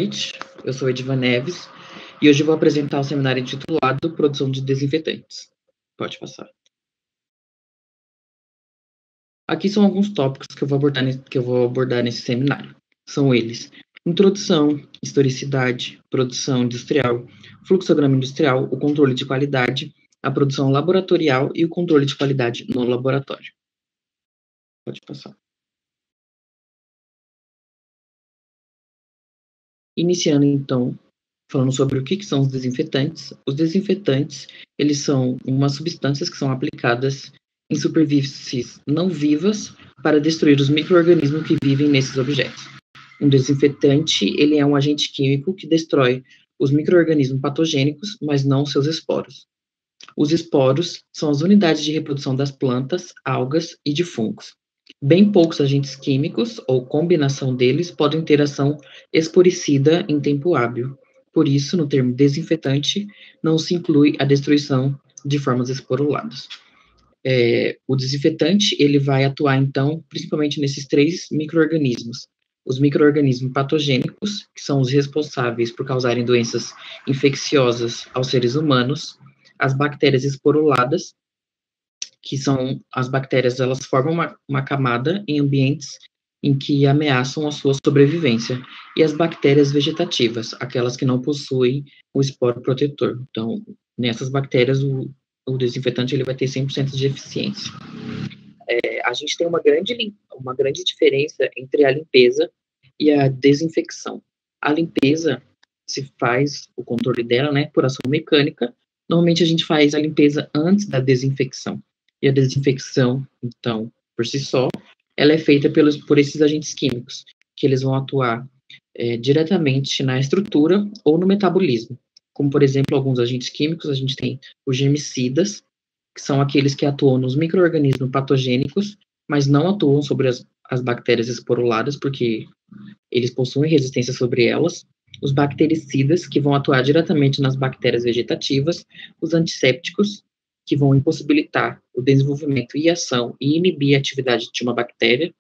noite, eu sou Edivan Neves e hoje eu vou apresentar o seminário intitulado Produção de Desinfetantes. Pode passar. Aqui são alguns tópicos que eu vou abordar nesse seminário. São eles: introdução, historicidade, produção industrial, fluxograma industrial, o controle de qualidade, a produção laboratorial e o controle de qualidade no laboratório. Pode passar. Iniciando, então, falando sobre o que são os desinfetantes. Os desinfetantes, eles são umas substâncias que são aplicadas em superfícies não vivas para destruir os micro-organismos que vivem nesses objetos. Um desinfetante, ele é um agente químico que destrói os micro-organismos patogênicos, mas não seus esporos. Os esporos são as unidades de reprodução das plantas, algas e de fungos. Bem poucos agentes químicos, ou combinação deles, podem ter ação esporicida em tempo hábil. Por isso, no termo desinfetante, não se inclui a destruição de formas esporuladas. O desinfetante, ele vai atuar, então, principalmente nesses três micro-organismos. Os micro-organismos patogênicos, que são os responsáveis por causarem doenças infecciosas aos seres humanos, as bactérias esporuladas, que são as bactérias, elas formam uma camada em ambientes em que ameaçam a sua sobrevivência, e as bactérias vegetativas, aquelas que não possuem o esporo protetor. Então, nessas bactérias, o desinfetante ele vai ter 100% de eficiência. A gente tem uma grande diferença entre a limpeza e a desinfecção. A limpeza se faz o controle dela, né, por ação mecânica. Normalmente a gente faz a limpeza antes da desinfecção. E a desinfecção, então, por si só, ela é feita por esses agentes químicos, que eles vão atuar diretamente na estrutura ou no metabolismo. Como, por exemplo, alguns agentes químicos, a gente tem os germicidas, que são aqueles que atuam nos micro-organismos patogênicos, mas não atuam sobre as bactérias esporuladas, porque eles possuem resistência sobre elas. Os bactericidas, que vão atuar diretamente nas bactérias vegetativas. Os antissépticos, que vão impossibilitar o desenvolvimento e ação e inibir a atividade de uma bactéria.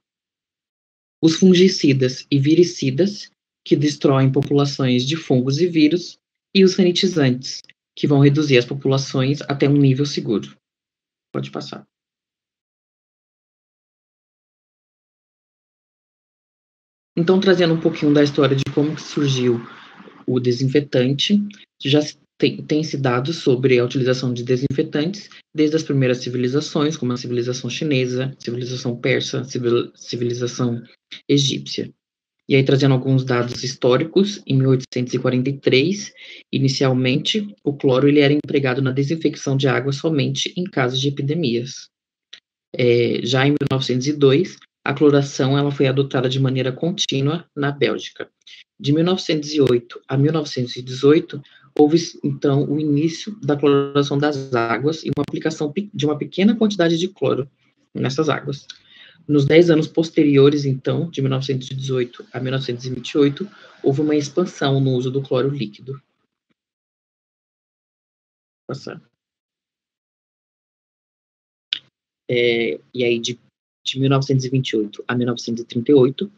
Os fungicidas e viricidas, que destroem populações de fungos e vírus. E os sanitizantes, que vão reduzir as populações até um nível seguro. Pode passar. Então, trazendo um pouquinho da história de como que surgiu o desinfetante, já tem-se dados sobre a utilização de desinfetantes desde as primeiras civilizações, como a civilização chinesa, civilização persa, civilização egípcia. E aí, trazendo alguns dados históricos, em 1843, inicialmente, o cloro ele era empregado na desinfecção de água somente em casos de epidemias. Já em 1902, a cloração ela foi adotada de maneira contínua na Bélgica. De 1908 a 1918, houve, então, o início da cloração das águas e uma aplicação de uma pequena quantidade de cloro nessas águas. Nos 10 anos posteriores, então, de 1918 a 1928, houve uma expansão no uso do cloro líquido. Passar. E aí, de 1928 a 1938,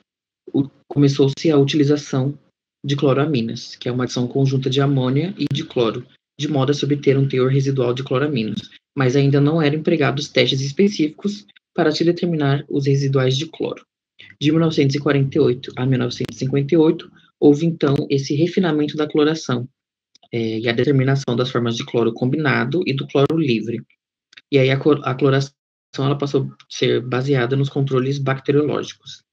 começou-se a utilização de cloramínas, que é uma adição conjunta de amônia e de cloro, de modo a se obter um teor residual de cloraminas, mas ainda não eram empregados testes específicos para se determinar os residuais de cloro. De 1948 a 1958, houve então esse refinamento da cloração e a determinação das formas de cloro combinado e do cloro livre. E aí a cloração ela passou a ser baseada nos controles bacteriológicos.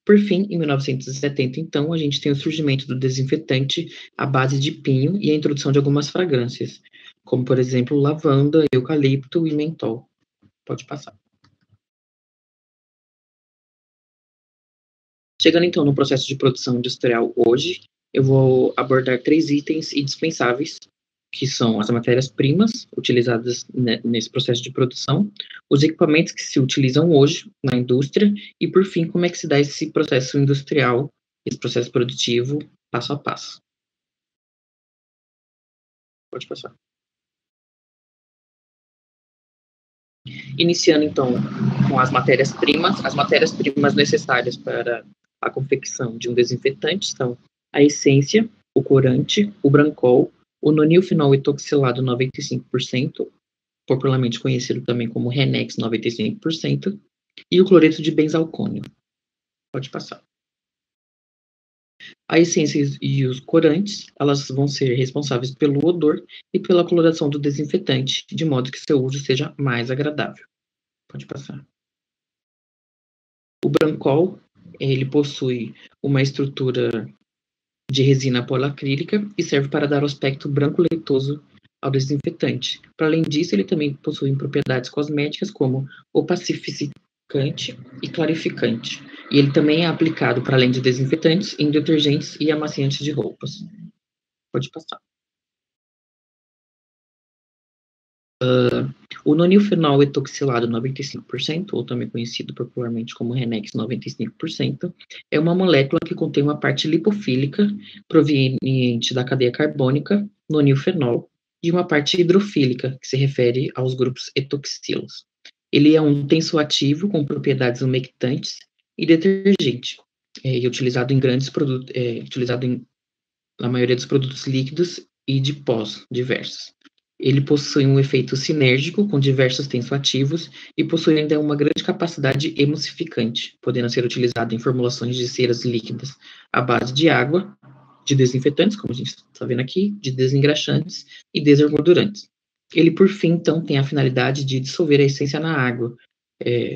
Por fim, em 1970, então, a gente tem o surgimento do desinfetante à base de pinho e a introdução de algumas fragrâncias, como, por exemplo, lavanda, eucalipto e mentol. Pode passar. Chegando, então, no processo de produção industrial hoje, eu vou abordar 3 itens indispensáveis, que são as matérias-primas utilizadas nesse processo de produção, os equipamentos que se utilizam hoje na indústria e, por fim, como é que se dá esse processo industrial, esse processo produtivo, passo a passo. Pode passar. Iniciando, então, com as matérias-primas necessárias para a confecção de um desinfetante são a essência, o corante, o brancol, o nonilfenol etoxilado 95%, popularmente conhecido também como Renex 95%, e o cloreto de benzalcônio. Pode passar. A essência e os corantes, elas vão ser responsáveis pelo odor e pela coloração do desinfetante, de modo que seu uso seja mais agradável. Pode passar. O brancol, ele possui uma estrutura de resina polacrílica e serve para dar o aspecto branco leitoso ao desinfetante. Para além disso, ele também possui propriedades cosméticas como opacificante e clarificante. E ele também é aplicado, para além de desinfetantes, em detergentes e amaciantes de roupas. Pode passar. O nonilfenol etoxilado 95%, ou também conhecido popularmente como Renex 95%, é uma molécula que contém uma parte lipofílica proveniente da cadeia carbônica, nonilfenol, e uma parte hidrofílica, que se refere aos grupos etoxilos. Ele é um tensoativo com propriedades umectantes e detergente, e utilizado em grandes produtos, na maioria dos produtos líquidos e de pós diversos. Ele possui um efeito sinérgico com diversos tensoativos e possui ainda uma grande capacidade emulsificante, podendo ser utilizado em formulações de ceras líquidas à base de água, de desinfetantes, como a gente está vendo aqui, de desengraxantes e desengordurantes. Ele, por fim, então, tem a finalidade de dissolver a essência na água,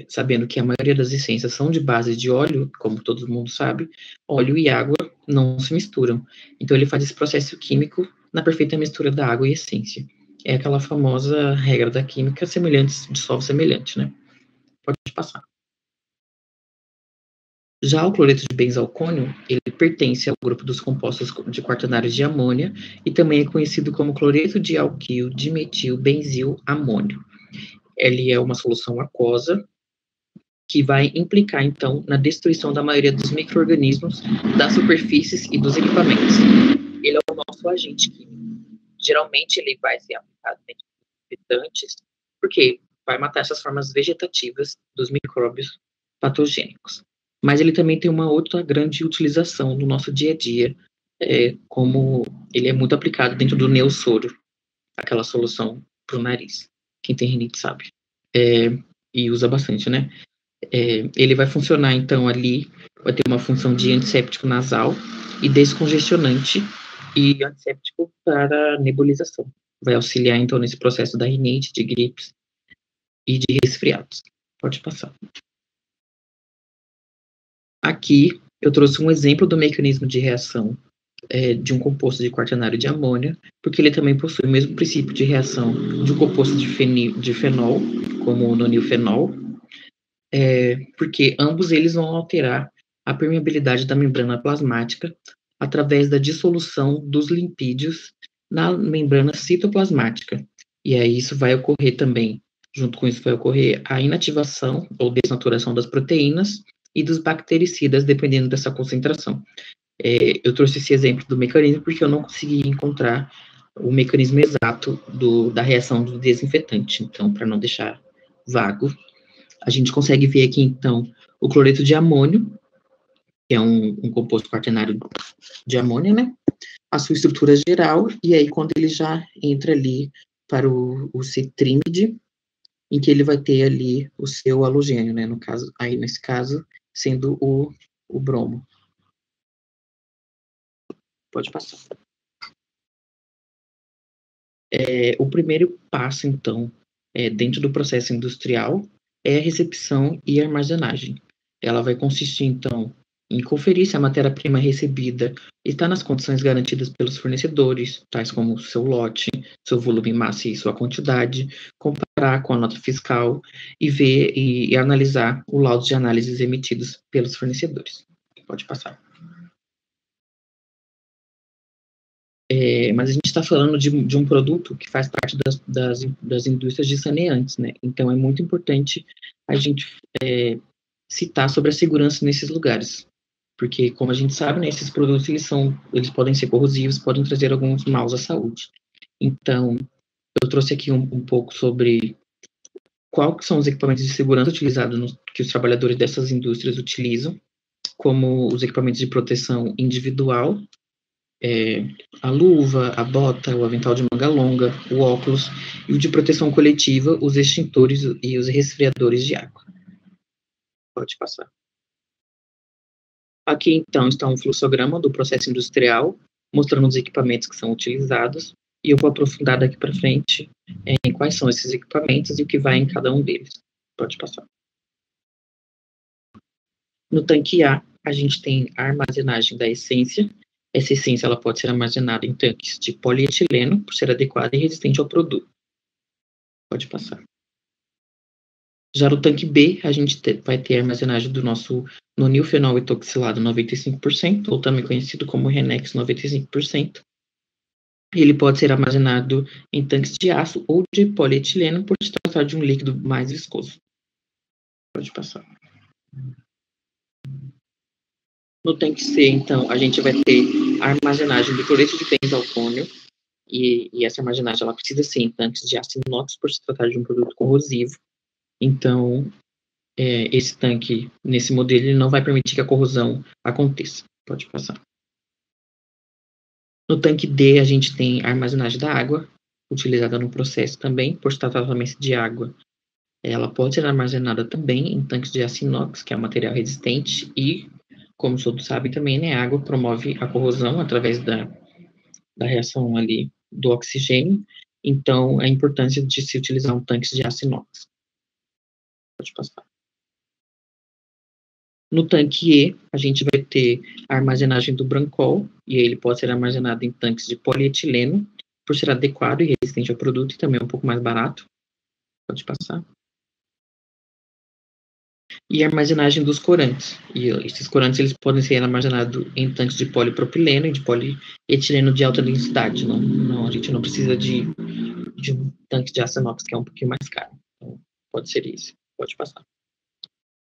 sabendo que a maioria das essências são de base de óleo, como todo mundo sabe, óleo e água não se misturam. Então, ele faz esse processo químico na perfeita mistura da água e essência. É aquela famosa regra da química, semelhante dissolve semelhante, né? Pode passar. Já o cloreto de benzalcônio, ele pertence ao grupo dos compostos de quaternário de amônia e também é conhecido como cloreto de alquil dimetil benzil amônio. Ele é uma solução aquosa que vai implicar, então, na destruição da maioria dos micro-organismos, das superfícies e dos equipamentos. Ele é o nosso agente químico. Geralmente, ele vai ser aplicado em desinfetantes, porque vai matar essas formas vegetativas dos micróbios patogênicos. Mas ele também tem uma outra grande utilização no nosso dia a dia, como ele é muito aplicado dentro do neossoro, aquela solução para o nariz. Quem tem rinite sabe. E usa bastante, né? Ele vai funcionar, então, ali, vai ter uma função de antisséptico nasal e descongestionante e antisséptico para nebulização. Vai auxiliar, então, nesse processo da rinite, de gripes e de resfriados. Pode passar. Aqui, eu trouxe um exemplo do mecanismo de reação de um composto de quaternário de amônia, porque ele também possui o mesmo princípio de reação de um composto de fenol, como o nonilfenol, porque ambos eles vão alterar a permeabilidade da membrana plasmática através da dissolução dos lipídios na membrana citoplasmática. E aí isso vai ocorrer também, junto com isso vai ocorrer a inativação ou desnaturação das proteínas e dos bactericidas, dependendo dessa concentração. Eu trouxe esse exemplo do mecanismo porque eu não consegui encontrar o mecanismo exato da reação do desinfetante. Então, para não deixar vago, a gente consegue ver aqui, então, o cloreto de amônio, que é um composto quaternário de amônia, né? A sua estrutura geral, e aí quando ele já entra ali para o citrímide, em que ele vai ter ali o seu halogênio, né? No caso, aí nesse caso, sendo o bromo. Pode passar. O primeiro passo, então, dentro do processo industrial, é a recepção e armazenagem. Ela vai consistir, então, em conferir se a matéria-prima recebida está nas condições garantidas pelos fornecedores, tais como seu lote, seu volume, massa e sua quantidade, comparar com a nota fiscal e ver e analisar o laudo de análises emitidos pelos fornecedores. Pode passar. Mas a gente está falando de um produto que faz parte das indústrias de saneantes, né? Então é muito importante a gente citar sobre a segurança nesses lugares, porque como a gente sabe, né, esses produtos eles podem ser corrosivos, podem trazer alguns maus à saúde. Então eu trouxe aqui um pouco sobre quais são os equipamentos de segurança utilizados que os trabalhadores dessas indústrias utilizam, como os equipamentos de proteção individual, a luva, a bota, o avental de manga longa, o óculos e o de proteção coletiva, os extintores e os resfriadores de água. Pode passar. Aqui, então, está um fluxograma do processo industrial, mostrando os equipamentos que são utilizados, e eu vou aprofundar daqui para frente em quais são esses equipamentos e o que vai em cada um deles. Pode passar. No tanque A gente tem a armazenagem da essência. Essa essência ela pode ser armazenada em tanques de polietileno, por ser adequada e resistente ao produto. Pode passar. Já no tanque B, a gente vai ter a armazenagem do nosso nonilfenol etoxilado 95%, ou também conhecido como Renex 95%. Ele pode ser armazenado em tanques de aço ou de polietileno, por se tratar de um líquido mais viscoso. Pode passar. No tanque C, então, a gente vai ter a armazenagem do cloreto de benzalcônio, e essa armazenagem ela precisa ser em tanques de aço inox, por se tratar de um produto corrosivo. Então, esse tanque, nesse modelo, ele não vai permitir que a corrosão aconteça. Pode passar. No tanque D, a gente tem a armazenagem da água, utilizada no processo também, por se tratar somente de água. Ela pode ser armazenada também em tanques de aço inox, que é um material resistente, e, como todos sabem também, né, a água promove a corrosão através da reação ali do oxigênio. Então, a importância de se utilizar um tanque de aço inox. Pode passar. No tanque E, a gente vai ter a armazenagem do Brancol, e ele pode ser armazenado em tanques de polietileno, por ser adequado e resistente ao produto, e também um pouco mais barato. Pode passar. E a armazenagem dos corantes. E esses corantes eles podem ser armazenados em tanques de polipropileno e de polietileno de alta densidade. Não, a gente não precisa de um tanque de aço inox, que é um pouquinho mais caro. Então, pode ser isso. Pode passar.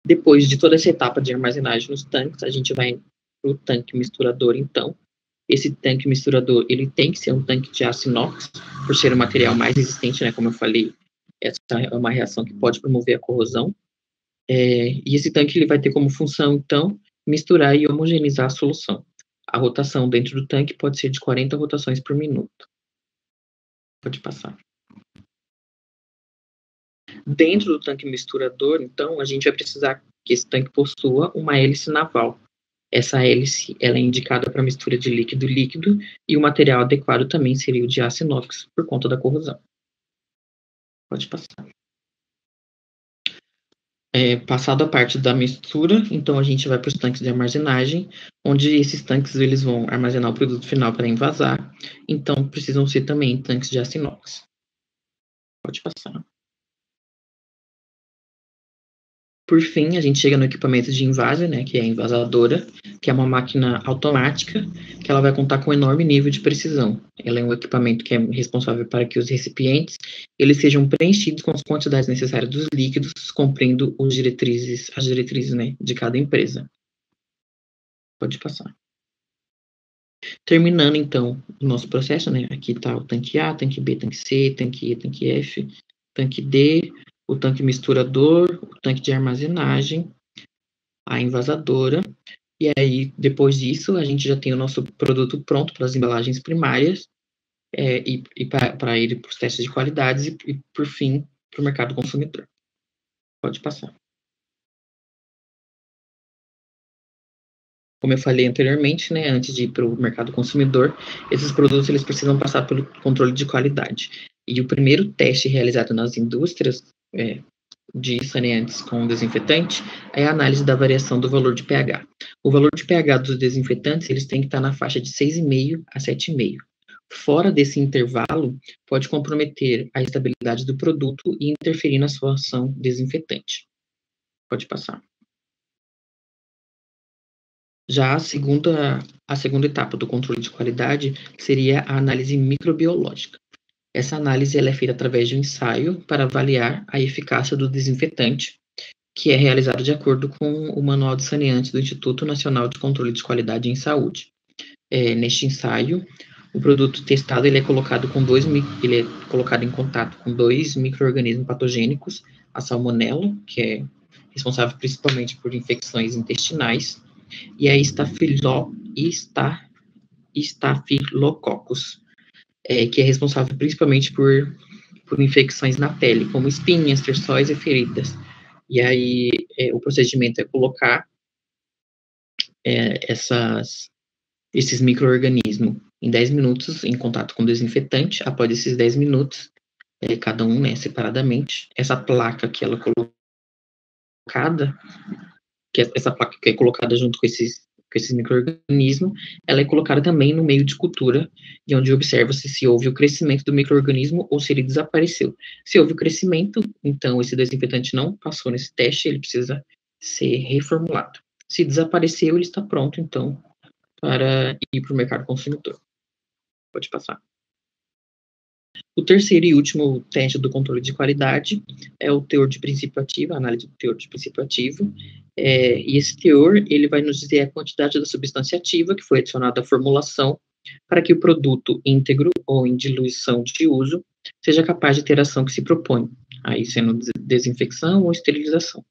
Depois de toda essa etapa de armazenagem nos tanques, a gente vai para o tanque misturador, então. Esse tanque misturador, ele tem que ser um tanque de aço inox, por ser um material mais resistente, né? Como eu falei, essa é uma reação que pode promover a corrosão. E esse tanque ele vai ter como função, então, misturar e homogeneizar a solução. A rotação dentro do tanque pode ser de 40 rotações por minuto. Pode passar. Dentro do tanque misturador, então, a gente vai precisar que esse tanque possua uma hélice naval. Essa hélice ela é indicada para mistura de líquido-líquido, e o material adequado também seria o de aço inox, por conta da corrosão. Pode passar. Passado a parte da mistura, então a gente vai para os tanques de armazenagem, onde esses tanques eles vão armazenar o produto final para envasar, então precisam ser também tanques de aço inox. Pode passar. Por fim, a gente chega no equipamento de invase, né, que é a envasadora, que é uma máquina automática, que ela vai contar com um enorme nível de precisão. Ela é um equipamento que é responsável para que os recipientes eles sejam preenchidos com as quantidades necessárias dos líquidos, cumprindo as diretrizes, né, de cada empresa. Pode passar. Terminando, então, o nosso processo, né, aqui está o tanque A, tanque B, tanque C, tanque E, tanque F, tanque D, o tanque misturador, o tanque de armazenagem, a envasadora, e aí, depois disso, a gente já tem o nosso produto pronto para as embalagens primárias, e para ir para os testes de qualidades e, por fim, para o mercado consumidor. Pode passar. Como eu falei anteriormente, né, antes de ir para o mercado consumidor, esses produtos eles precisam passar pelo controle de qualidade. E o primeiro teste realizado nas indústrias de saneantes com desinfetante é a análise da variação do valor de pH. O valor de pH dos desinfetantes eles têm que estar na faixa de 6,5 a 7,5. Fora desse intervalo, pode comprometer a estabilidade do produto e interferir na sua ação desinfetante. Pode passar. Já a segunda etapa do controle de qualidade seria a análise microbiológica. Essa análise ela é feita através de um ensaio para avaliar a eficácia do desinfetante, que é realizado de acordo com o Manual de Saneantes do Instituto Nacional de Controle de Qualidade em Saúde. Neste ensaio, o produto testado ele é colocado em contato com 2 micro-organismos patogênicos, a salmonela, que é responsável principalmente por infecções intestinais, e a Staphylococcus, que é responsável principalmente por infecções na pele, como espinhas, terçóis e feridas. E aí, o procedimento é colocar esses micro-organismos em 10 minutos em contato com desinfetante. Após esses 10 minutos, cada um, né, separadamente, essa placa que ela é colocada, essa placa que é colocada junto com esses micro-organismos, ela é colocada também no meio de cultura, e onde observa-se se houve o crescimento do micro-organismo ou se ele desapareceu. Se houve o crescimento, então esse desinfetante não passou nesse teste, ele precisa ser reformulado. Se desapareceu, ele está pronto, então, para ir para o mercado consumidor. Pode passar. O terceiro e último teste do controle de qualidade é o teor de princípio ativo, a análise do teor de princípio ativo. E esse teor, ele vai nos dizer a quantidade da substância ativa que foi adicionada à formulação para que o produto íntegro ou em diluição de uso seja capaz de ter a ação que se propõe, aí sendo desinfecção ou esterilização.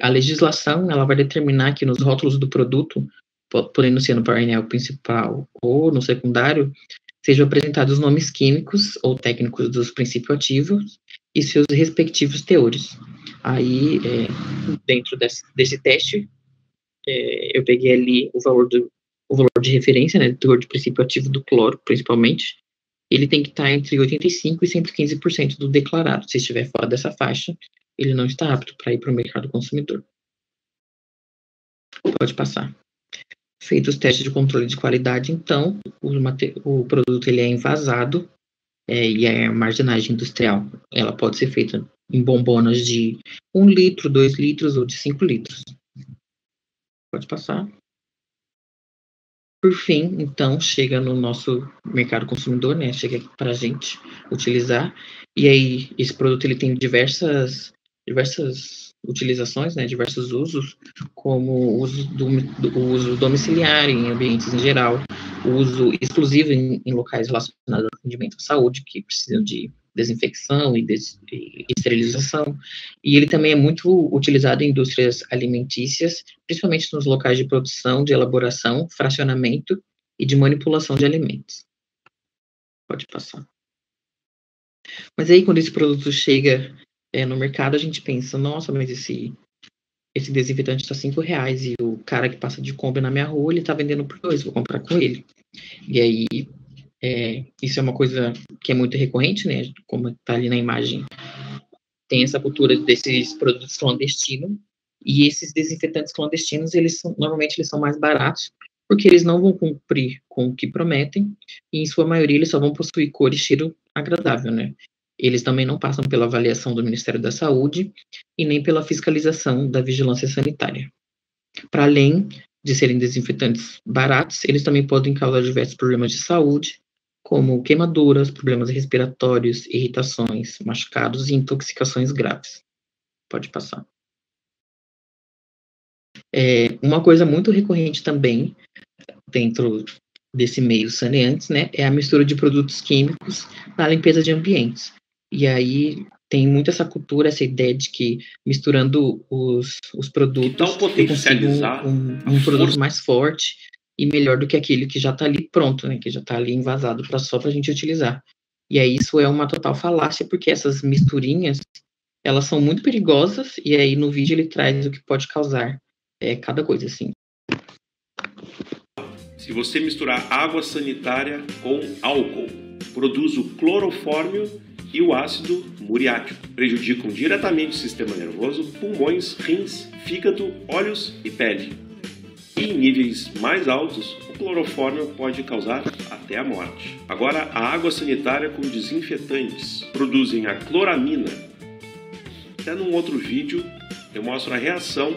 A legislação, ela vai determinar que nos rótulos do produto, podendo ser no painel principal ou no secundário, sejam apresentados nomes químicos ou técnicos dos princípios ativos e seus respectivos teores. Aí, dentro desse teste, eu peguei ali o valor de referência, né, do teor de princípio ativo do cloro, principalmente. Ele tem que estar entre 85% e 115% do declarado. Se estiver fora dessa faixa, ele não está apto para ir para o mercado consumidor. Pode passar. Feito os testes de controle de qualidade, então, o produto ele é envasado, e a armazenagem industrial ela pode ser feita em bombonas de 1 litro, 2 litros ou de 5 litros. Pode passar. Por fim, então, chega no nosso mercado consumidor, né? Chega aqui para a gente utilizar. E aí, esse produto ele tem diversas utilizações, né? Diversos usos, como o uso domiciliar em ambientes em geral, o uso exclusivo em locais relacionados ao atendimento à saúde, que precisam de desinfecção e esterilização. E ele também é muito utilizado em indústrias alimentícias, principalmente nos locais de produção, de elaboração, fracionamento e de manipulação de alimentos. Pode passar. Mas aí, quando esse produto chega no mercado, a gente pensa, nossa, mas esse desinfetante está R$5 e o cara que passa de Kombi na minha rua, ele está vendendo por 2, vou comprar com ele. E aí, isso é uma coisa que é muito recorrente, né? Como está ali na imagem, tem essa cultura desses produtos clandestinos, e esses desinfetantes clandestinos, normalmente eles são mais baratos, porque eles não vão cumprir com o que prometem, e em sua maioria eles só vão possuir cor e cheiro agradável, né? Eles também não passam pela avaliação do Ministério da Saúde e nem pela fiscalização da vigilância sanitária. Para além de serem desinfetantes baratos, eles também podem causar diversos problemas de saúde, como queimaduras, problemas respiratórios, irritações, machucados e intoxicações graves. Pode passar. Uma coisa muito recorrente também dentro desse meio saneantes, né, é a mistura de produtos químicos na limpeza de ambientes. E aí tem muito essa cultura, essa ideia de que misturando os produtos eu consigo um produto mais forte e melhor do que aquele que já está ali pronto, né, que já está ali envasado só para a gente utilizar. E aí isso é uma total falácia, porque essas misturinhas, elas são muito perigosas, e aí no vídeo ele traz o que pode causar cada coisa, assim. Se você misturar água sanitária com álcool, produz o clorofórmio e o ácido muriático. Prejudicam diretamente o sistema nervoso, pulmões, rins, fígado, olhos e pele. E em níveis mais altos, o clorofórmio pode causar até a morte. Agora, a água sanitária com desinfetantes produzem a cloramina. Até num outro vídeo eu mostro a reação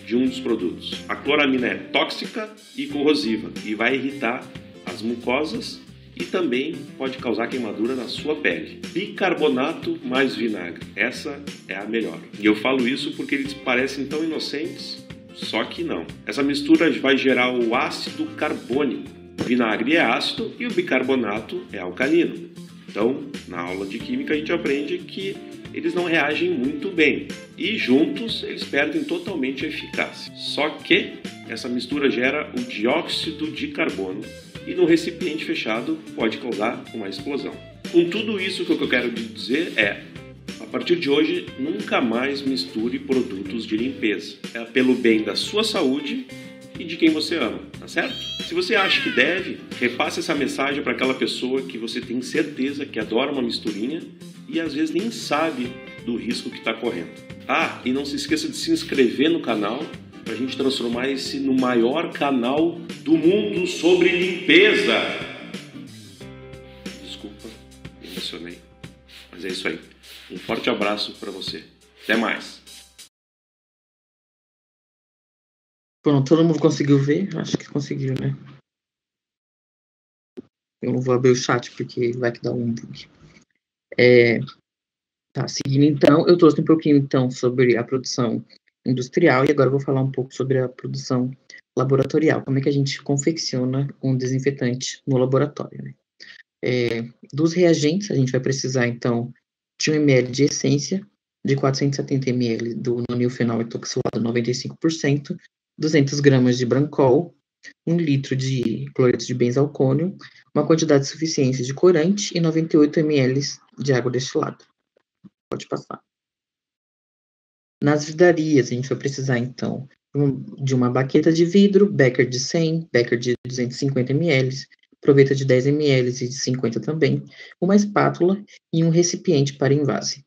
de um dos produtos. A cloramina é tóxica e corrosiva e vai irritar as mucosas e também pode causar queimadura na sua pele. Bicarbonato mais vinagre. Essa é a melhor. E eu falo isso porque eles parecem tão inocentes, só que não. Essa mistura vai gerar o ácido carbônico. O vinagre é ácido e o bicarbonato é alcalino. Então, na aula de química a gente aprende que eles não reagem muito bem e juntos eles perdem totalmente a eficácia. Só que essa mistura gera o dióxido de carbono e no recipiente fechado pode causar uma explosão. Com tudo isso, o que eu quero dizer é: a partir de hoje, nunca mais misture produtos de limpeza. É pelo bem da sua saúde e de quem você ama, tá certo? Se você acha que deve, repasse essa mensagem para aquela pessoa que você tem certeza que adora uma misturinha e às vezes nem sabe do risco que está correndo. Ah, e não se esqueça de se inscrever no canal para a gente transformar esse no maior canal do mundo sobre limpeza. Desculpa, me emocionei. Mas é isso aí. Um forte abraço para você. Até mais. Pronto, todo mundo conseguiu ver? Acho que conseguiu, né? Eu não vou abrir o chat porque vai que dá um bug. Tá, seguindo então, eu trouxe um pouquinho então sobre a produção industrial e agora eu vou falar um pouco sobre a produção laboratorial. Como é que a gente confecciona um desinfetante no laboratório, né? Dos reagentes, a gente vai precisar então de 1 ml de essência, de 470 ml do nonilfenol etoxilado 95%, 200 gramas de brancol, 1 litro de cloreto de benzalcônio, uma quantidade suficiente de corante e 98 ml de água destilada. Pode passar. Nas vidarias, a gente vai precisar, então, de uma baqueta de vidro, becker de 100, becker de 250 ml, proveta de 10 ml e de 50 também, uma espátula e um recipiente para invase.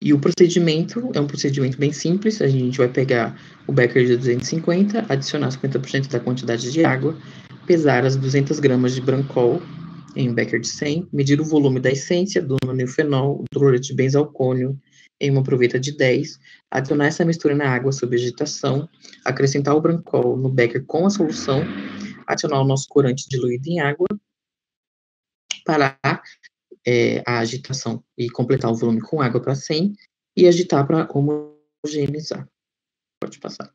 E o procedimento é um procedimento bem simples. A gente vai pegar o becker de 250, adicionar 50% da quantidade de água, pesar as 200 gramas de brancol em um becker de 100, medir o volume da essência do nonilfenol, do cloreto de benzalcônio em uma proveta de 10, adicionar essa mistura na água sob agitação, acrescentar o brancol no becker com a solução, adicionar o nosso corante diluído em água, parar a agitação e completar o volume com água para 100 e agitar para homogeneizar. Pode passar.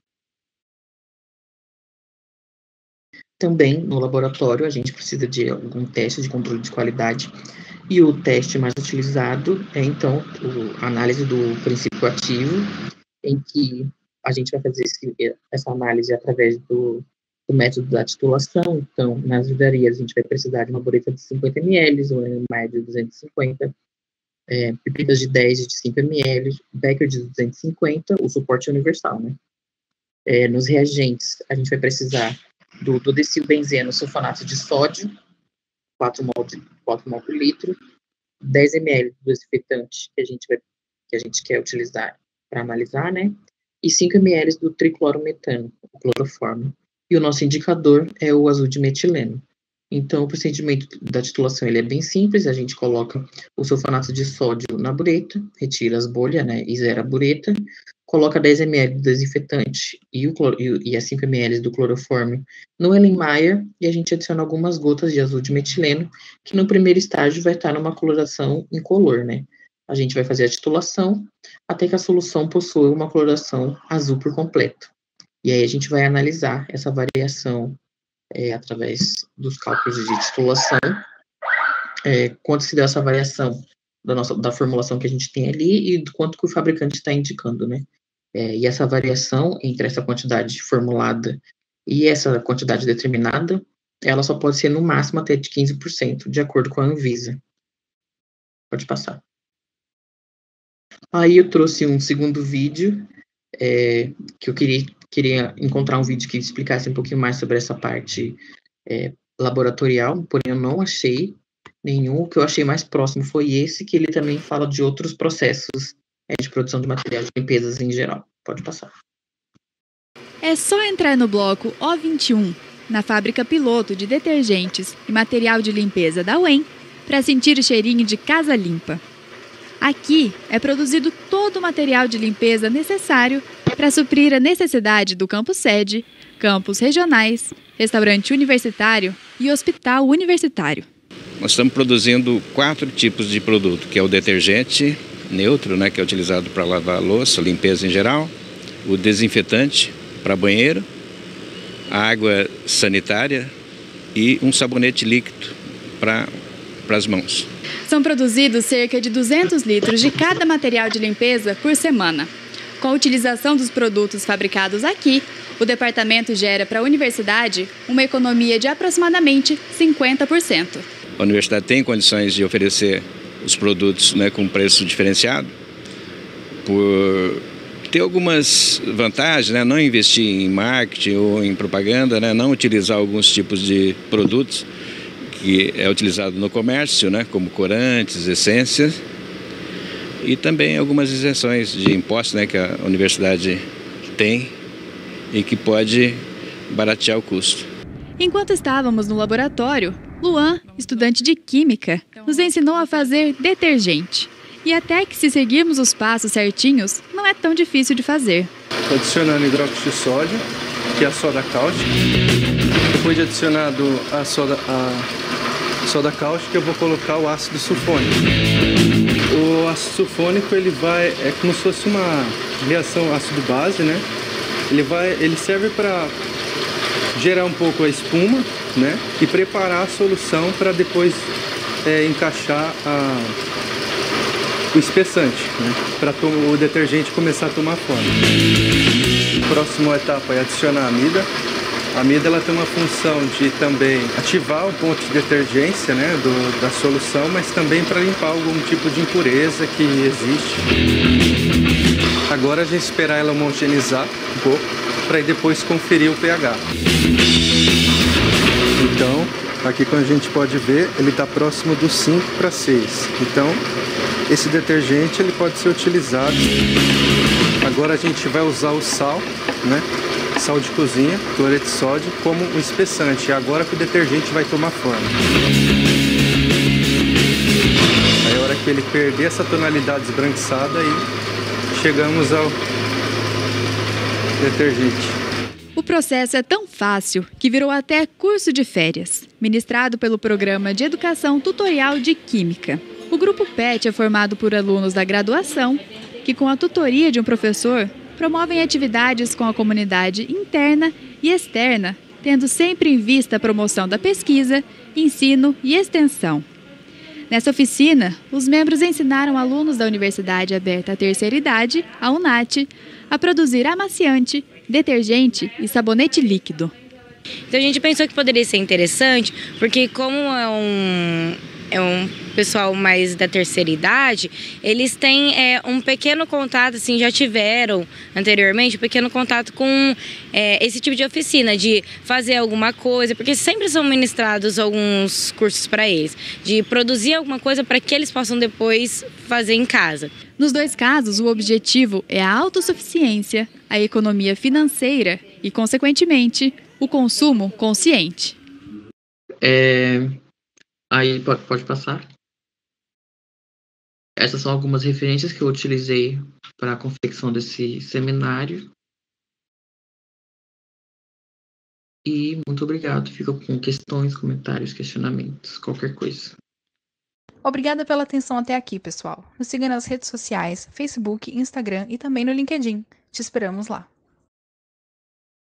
Também, no laboratório, a gente precisa de algum teste de controle de qualidade e o teste mais utilizado é, então, a análise do princípio ativo, em que a gente vai fazer essa análise através do método da titulação. Então, nas vidarias, a gente vai precisar de uma bureta de 50 ml, uma média de 250, pipetas de 10 e de 5 ml, becker de 250, o suporte universal, né? Nos reagentes, a gente vai precisar do decilbenzeno sulfonato de sódio, 4 mol por litro, 10 ml do desinfetante que a gente quer utilizar para analisar, né? E 5 ml do triclorometano, o clorofórmio. E o nosso indicador é o azul de metileno. Então, o procedimento da titulação ele é bem simples. A gente coloca o sulfonato de sódio na bureta, retira as bolhas, né, e zera a bureta, coloca 10 ml do desinfetante e as 5 ml do clorofórmio no Erlenmeyer e a gente adiciona algumas gotas de azul de metileno, que no primeiro estágio vai estar numa coloração incolor, né? A gente vai fazer a titulação até que a solução possua uma coloração azul por completo. E aí a gente vai analisar essa variação através dos cálculos de titulação, quanto se deu essa variação da formulação que a gente tem ali e do quanto que o fabricante está indicando, né? E essa variação entre essa quantidade formulada e essa quantidade determinada, ela só pode ser no máximo até de 15%, de acordo com a Anvisa. Pode passar. Aí eu trouxe um segundo vídeo, que eu queria encontrar um vídeo que explicasse um pouquinho mais sobre essa parte laboratorial, porém eu não achei nenhum. O que eu achei mais próximo foi esse, que ele também fala de outros processos de produção de material de limpezas em geral. Pode passar. É só entrar no bloco O21, na fábrica piloto de detergentes e material de limpeza da UEM, para sentir o cheirinho de casa limpa. Aqui é produzido todo o material de limpeza necessário para suprir a necessidade do campus sede, campus regionais, restaurante universitário e hospital universitário. Nós estamos produzindo 4 tipos de produto, que é o detergente neutro, né, que é utilizado para lavar a louça, limpeza em geral, o desinfetante para banheiro, a água sanitária e um sabonete líquido para as mãos. São produzidos cerca de 200 litros de cada material de limpeza por semana. Com a utilização dos produtos fabricados aqui, O departamento gera para a universidade uma economia de aproximadamente 50%. A universidade tem condições de oferecer os produtos, né, com preço diferenciado, por ter algumas vantagens, né, não investir em marketing ou em propaganda, né, não utilizar alguns tipos de produtos que é utilizado no comércio, né, como corantes, essências, e também algumas isenções de impostos, né, que a universidade tem e que pode baratear o custo. Enquanto estávamos no laboratório, Luan, estudante de Química, nos ensinou a fazer detergente. E até que se seguirmos os passos certinhos, não é tão difícil de fazer. Estou adicionando hidróxido de sódio, que é a soda cáustica. Depois de adicionado a soda cáustica, eu vou colocar o ácido sulfônico. O ácido sulfônico é como se fosse uma reação ácido-base, né? Ele serve para gerar um pouco a espuma, né? E preparar a solução para depois encaixar o espessante, né? Para o detergente começar a tomar forma. A próxima etapa é adicionar a amida. A amida ela tem uma função de também ativar o ponto de detergência, né, da solução, mas também para limpar algum tipo de impureza que existe. Agora a gente esperar ela homogeneizar um pouco para depois conferir o pH. Então, aqui como a gente pode ver, ele está próximo do 5 para 6. Então, esse detergente ele pode ser utilizado. Agora a gente vai usar o sal, né? Sal de cozinha, cloreto de sódio, como um espessante. É agora que o detergente vai tomar forma. Aí a hora que ele perder essa tonalidade esbranquiçada, aí chegamos ao detergente. O processo é tão fácil que virou até curso de férias, ministrado pelo Programa de Educação Tutorial de Química. O grupo PET é formado por alunos da graduação que, com a tutoria de um professor, promovem atividades com a comunidade interna e externa, tendo sempre em vista a promoção da pesquisa, ensino e extensão. Nessa oficina, os membros ensinaram alunos da Universidade Aberta à Terceira Idade, a UNAT, a produzir amaciante, detergente e sabonete líquido. Então a gente pensou que poderia ser interessante, porque como é um pessoal mais da terceira idade, eles têm um pequeno contato, assim, já tiveram anteriormente um pequeno contato com esse tipo de oficina, de fazer alguma coisa, porque sempre são ministrados alguns cursos para eles, de produzir alguma coisa para que eles possam depois fazer em casa. Nos dois casos, o objetivo é a autossuficiência, a economia financeira e, consequentemente, o consumo consciente. Aí pode passar. Essas são algumas referências que eu utilizei para a confecção desse seminário. E muito obrigado. Fico com questões, comentários, questionamentos, qualquer coisa. Obrigada pela atenção até aqui, pessoal. Nos siga nas redes sociais, Facebook, Instagram e também no LinkedIn. Te esperamos lá.